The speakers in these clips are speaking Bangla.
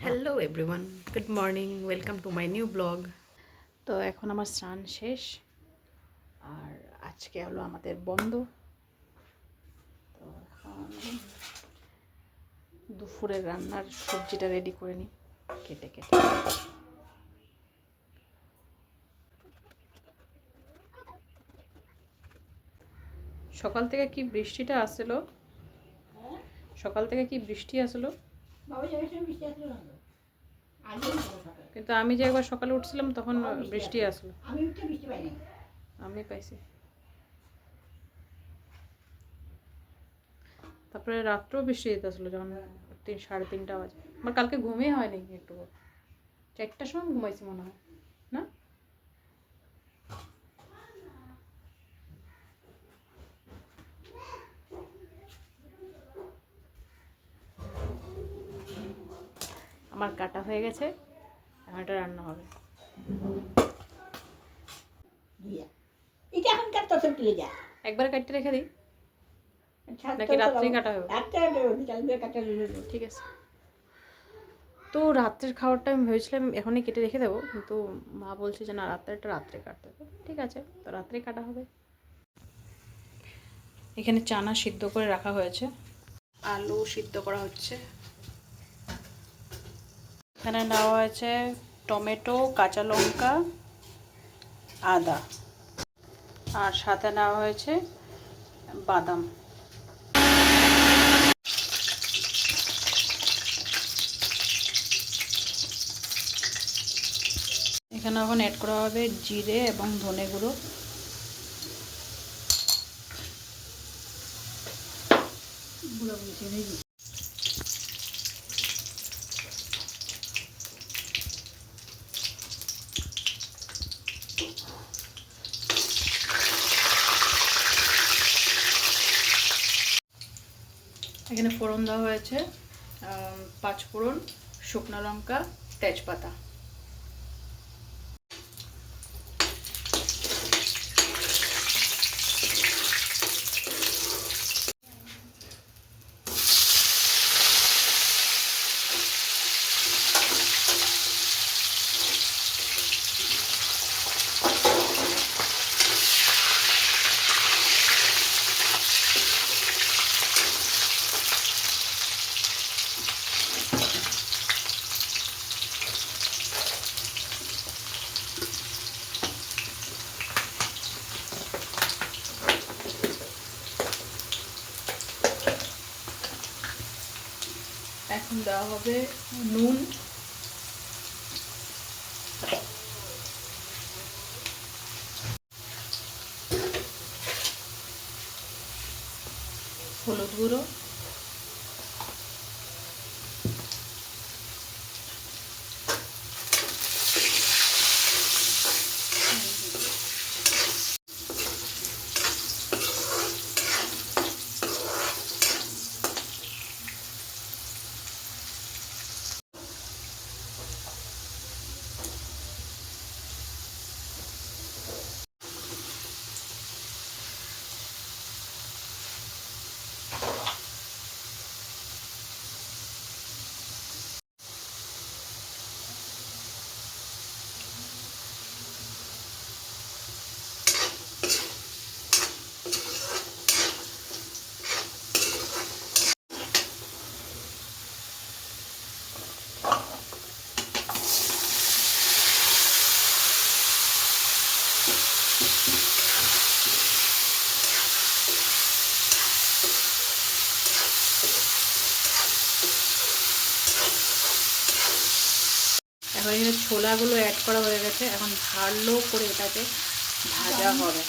Hello everyone, good morning, welcome to my new blog. তো এখন আমার স্নান শেষ আর আজকে হলো আমাদের বন্ধ। তো এখন দুপুরের রান্নার সবজিটা রেডি করে নিই কেটে কেটে। সকাল থেকে কি বৃষ্টিটা আসলো, সকাল থেকে কি বৃষ্টি আসলো, কিন্তু আমি যে একবার সকালে উঠছিলাম তখন বৃষ্টি আসলো। আমি পাইছি। তারপরে রাত্রেও বৃষ্টি দিতে আসলো যখন 3-3:30 বাজে। আমার কালকে ঘুমিয়ে হয়নি, একটু 4টার সময় ঘুমাইছি মনে হয় না। আমার কাটা হয়ে গেছে, এখন এটা রান্না হবে। একবার কাটতে রেখে দিই নাকি রাত্রেই কাটা হবে? ঠিক আছে। তো রাত্রের খাবারটা আমি ভেবেছিলাম এখনই কেটে রেখে দেবো, কিন্তু মা বলছে যে না, রাত্রেটা রাত্রে কাটতে হবে। ঠিক আছে, তো রাত্রেই কাটা হবে। এখানে চানা সিদ্ধ করে রাখা হয়েছে, আলু সিদ্ধ করা হচ্ছে। এখানে নেওয়া হয়েছে টমেটো, কাঁচা লঙ্কা, আদা, আর সাথে নেওয়া হয়েছে বাদাম। এখানে এখন অ্যাড করা হবে জিরে এবং ধনে গুঁড়ো। এখানে ফোড়ন দেওয়া হয়েছে 5 ফোড়ন, শুকনো লঙ্কা, তেজপাতা। এখন দেওয়া হবে নুন, হলুদ গুঁড়ো, এখন এখানে ছোলাগুলো অ্যাড করা হয়ে গেছে। এখন ভালো করে এটাকে ভাজা হবে।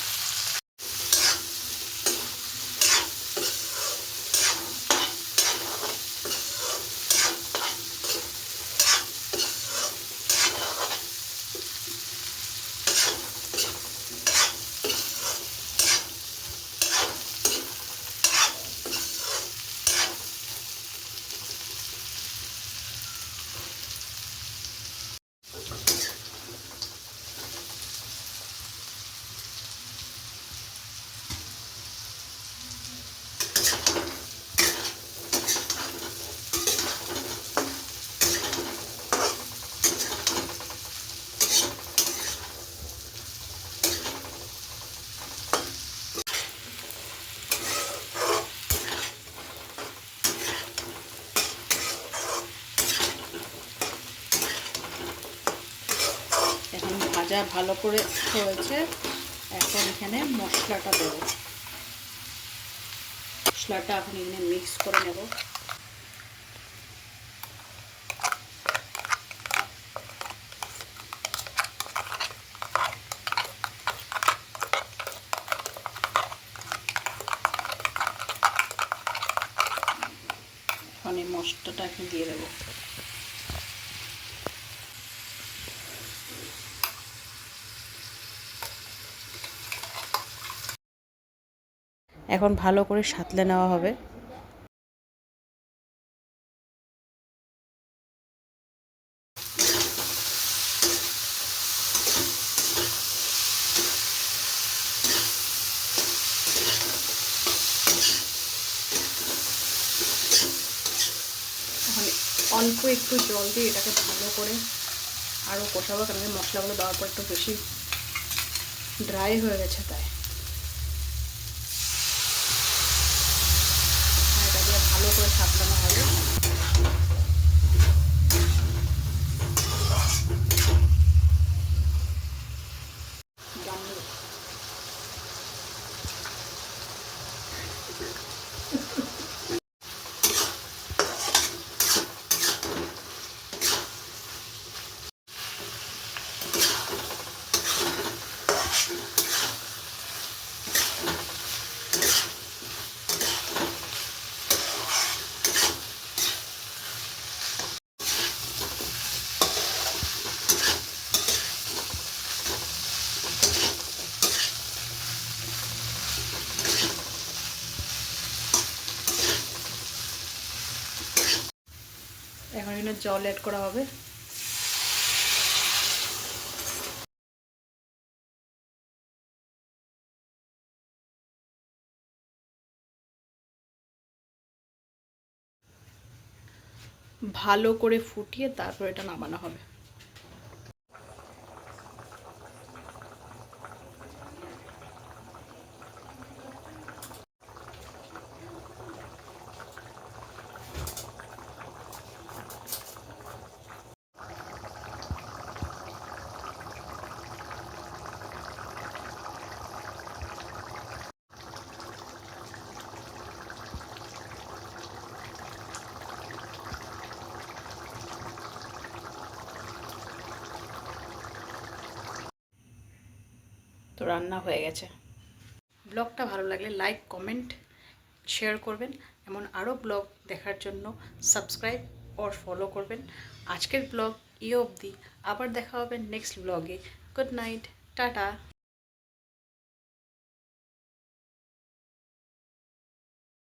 ভাজা ভালো করে হয়েছে। এখন এখানে মশলাটা দেবো। মশলাটা এখন এখানে মিক্স করে নেব। এখন এই মশলাটা এখন দিয়ে দেবো। এখন ভালো করে সাঁতলে নেওয়া হবে। এখন অল্প একটু জল দিয়ে এটাকে ভালো করে আরও কষাবো, কারণ মশলাগুলো দেওয়ার পর একটু বেশি ড্রাই হয়ে গেছে, তাই এটা দিয়ে ভালো করে সাঁতলানো হবে। এখন এখানে জল অ্যাড করা হবে। ভালো করে ফুটিয়ে তারপর এটা নামানো হবে। তো রান্না হয়ে গেছে। ব্লগটা ভালো লাগলে লাইক, কমেন্ট, শেয়ার করবেন। এমন আরও ব্লগ দেখার জন্য সাবস্ক্রাইব আর ফলো করবেন। আজকের ব্লগ অবধি, আবার দেখা হবে নেক্সট ব্লগে। Good night, tata.